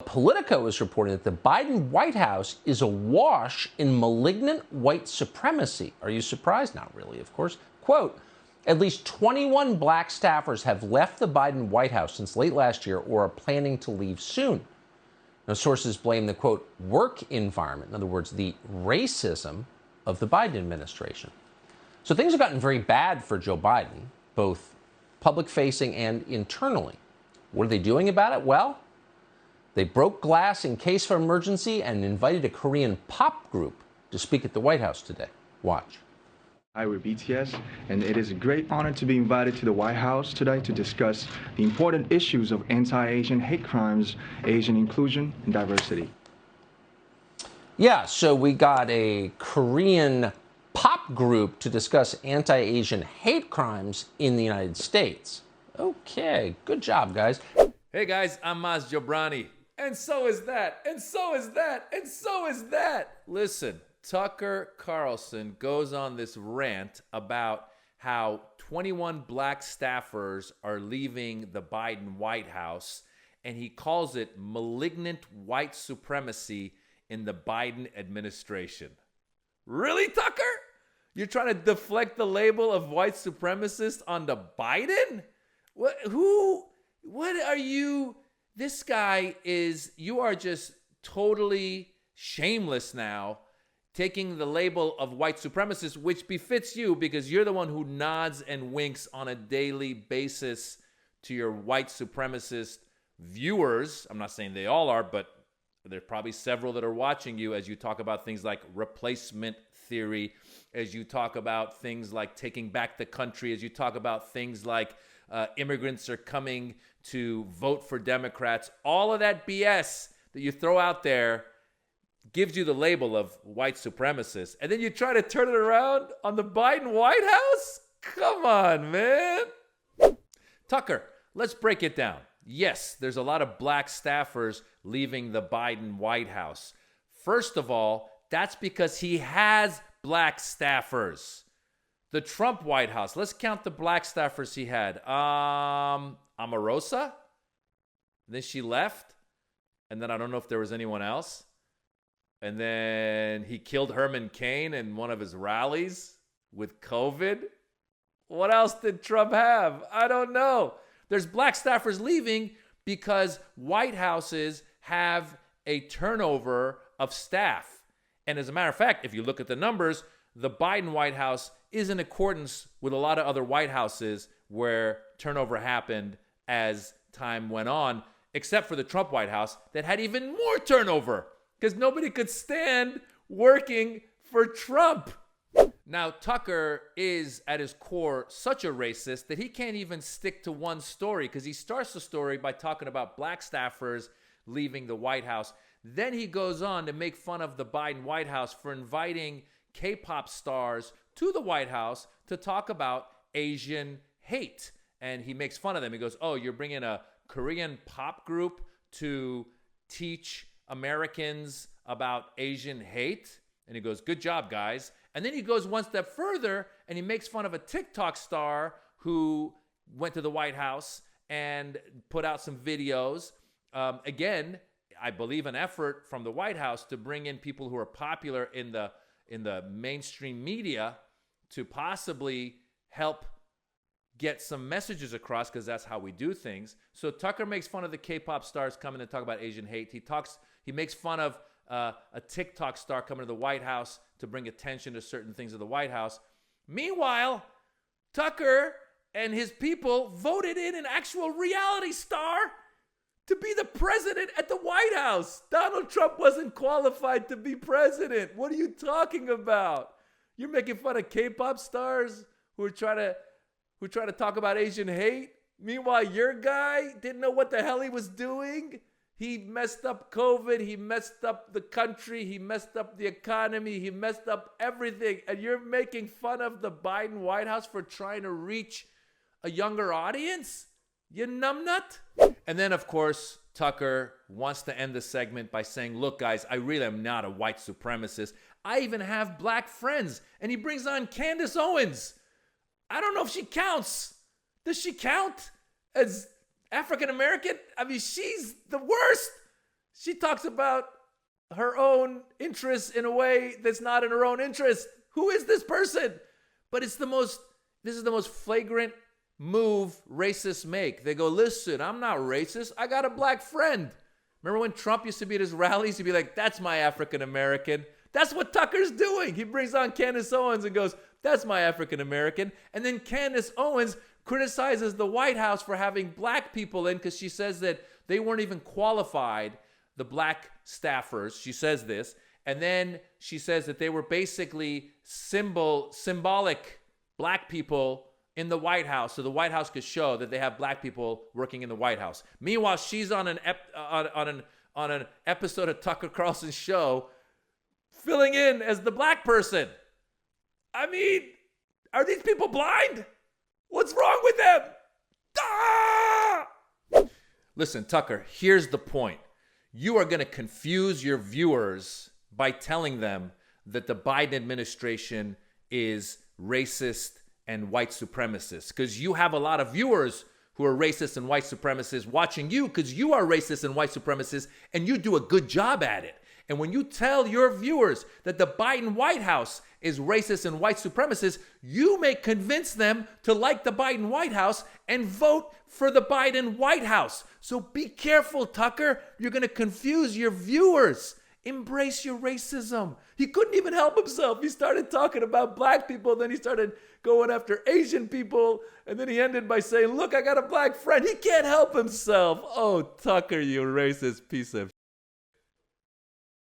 Politico is reporting that the Biden White House is awash in malignant white supremacy. Are you surprised? Not really, of course. Quote, at least 21 black staffers have left the Biden White House since late last year or are planning to leave soon. Now, sources blame the, quote, work environment, in other words, the racism of the Biden administration. So things have gotten very bad for Joe Biden, both public-facing and internally. What are they doing about it? Well, they broke glass in case of emergency and invited a Korean pop group to speak at the White House today. Watch. Hi, we're BTS, and it is a great honor to be invited to the White House today to discuss the important issues of anti-Asian hate crimes, Asian inclusion, and diversity. Yeah, so we got a Korean pop group to discuss anti-Asian hate crimes in the United States. Okay, good job, guys. Hey guys, I'm Maz Jobrani. And so is that, and so is that, and so is that. Listen, Tucker Carlson goes on this rant about how 21 black staffers are leaving the Biden White House, and he calls it malignant white supremacy in the Biden administration. Really, Tucker? You're trying to deflect the label of white supremacist onto Biden? What are you? This guy is, you are just totally shameless now, taking the label of white supremacist, which befits you because you're the one who nods and winks on a daily basis to your white supremacist viewers. I'm not saying they all are, but there's probably several that are watching you as you talk about things like replacement theory, as you talk about things like taking back the country, as you talk about things like immigrants are coming to vote for Democrats. All of that BS that you throw out there gives you the label of white supremacist. And then you try to turn it around on the Biden White House? Come on, man. Tucker, let's break it down. Yes, there's a lot of black staffers leaving the Biden White House. First of all, that's because he has black staffers. The Trump White House, let's count the black staffers he had. Omarosa, and then she left, and then I don't know if there was anyone else. And then he killed Herman Cain in one of his rallies with COVID. What else did Trump have? I don't know. There's black staffers leaving because White Houses have a turnover of staff. And as a matter of fact, if you look at the numbers, the Biden White House is in accordance with a lot of other White Houses where turnover happened as time went on, except for the Trump White House that had even more turnover because nobody could stand working for Trump. Now, Tucker is at his core such a racist that he can't even stick to one story because he starts the story by talking about black staffers leaving the White House. Then he goes on to make fun of the Biden White House for inviting K-pop stars to the White House to talk about Asian hate. And he makes fun of them. He goes, oh, you're bringing a Korean pop group to teach Americans about Asian hate? And he goes, good job, guys. And then he goes one step further and he makes fun of a TikTok star who went to the White House and put out some videos. Again, I believe an effort from the White House to bring in people who are popular in the mainstream media to possibly help get some messages across because that's how we do things. So Tucker makes fun of the K-pop stars coming to talk about Asian hate. He makes fun of a TikTok star coming to the White House to bring attention to certain things of the White House. Meanwhile, Tucker and his people voted in an actual reality star to be the president at the White House. Donald Trump wasn't qualified to be president. What are you talking about? You're making fun of K-pop stars who try to talk about Asian hate? Meanwhile, your guy didn't know what the hell he was doing. He messed up COVID. He messed up the country. He messed up the economy. He messed up everything. And you're making fun of the Biden White House for trying to reach a younger audience? You numbnut? And then, of course, Tucker wants to end the segment by saying, look, guys, I really am not a white supremacist. I even have black friends. And he brings on Candace Owens. I don't know if she counts. Does she count as African American? I mean, she's the worst. She talks about her own interests in a way that's not in her own interest. Who is this person? But this is the most flagrant move racists make. They go, listen, I'm not racist. I got a black friend. Remember when Trump used to be at his rallies? He'd be like, that's my African American. That's what Tucker's doing. He brings on Candace Owens and goes, that's my African American. And then Candace Owens criticizes the White House for having black people in because she says that they weren't even qualified, the black staffers. She says this. And then she says that they were basically symbolic black people in the White House, so the White House could show that they have black people working in the White House. Meanwhile, she's on an episode of Tucker Carlson's show, filling in as the black person. I mean, are these people blind? What's wrong with them? Ah! Listen, Tucker, here's the point. You are going to confuse your viewers by telling them that the Biden administration is racist and white supremacists, because you have a lot of viewers who are racist and white supremacists watching you because you are racist and white supremacists and you do a good job at it. And when you tell your viewers that the Biden White House is racist and white supremacists, you may convince them to like the Biden White House and vote for the Biden White House. So be careful, Tucker. You're going to confuse your viewers. Embrace your racism. He couldn't even help himself. He started talking about black people, then he started going after Asian people, and then he ended by saying, look, I got a black friend. He can't help himself. Oh, Tucker, you racist piece of